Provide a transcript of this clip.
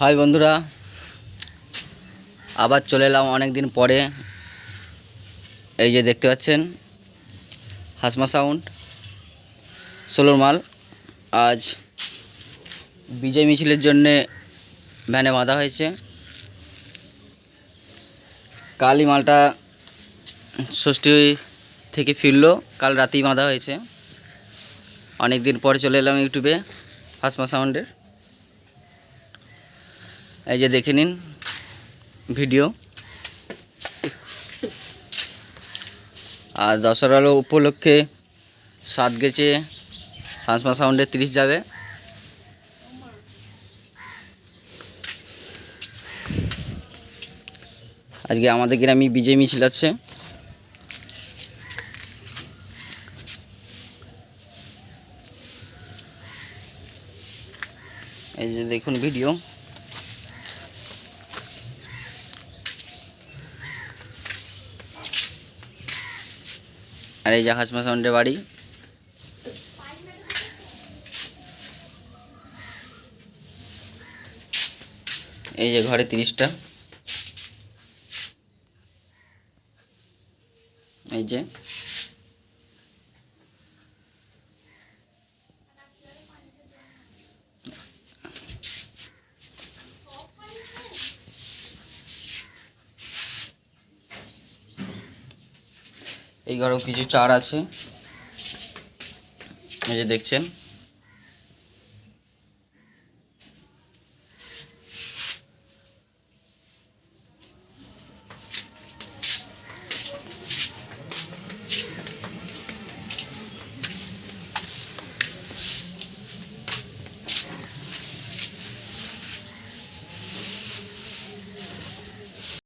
High বন্ধুরা, আবার চলে এলাম অনেক দিন পরে। এই যে দেখতে পাচ্ছেন হাসমা সাউন্ড 16 মাল আজ বিজয় মিছিলের জন্যে ভ্যানে বাঁধা হয়েছে। কালই মালটা ষষ্ঠী থেকে ফিরলো, কাল রাতেই বাঁধা হয়েছে। অনেক দিন পরে চলে এলাম ইউটিউবে হাসমা সাউন্ডের। এই যে দেখে নিন ভিডিও। আর দশহরা উপলক্ষে 7 গেছে হাসমা সাউন্ডে 30 যাবে। আজকে আমাদের গ্রামে বিজয় মিছিল আছে। এই যে দেখুন ভিডিও। আর এই যে হাসমা সাউন্ডের বাড়ি। এই যে ঘরে 30টা। এই যে এই ঘরেও কিছু চার আছে, এই যে দেখছেন।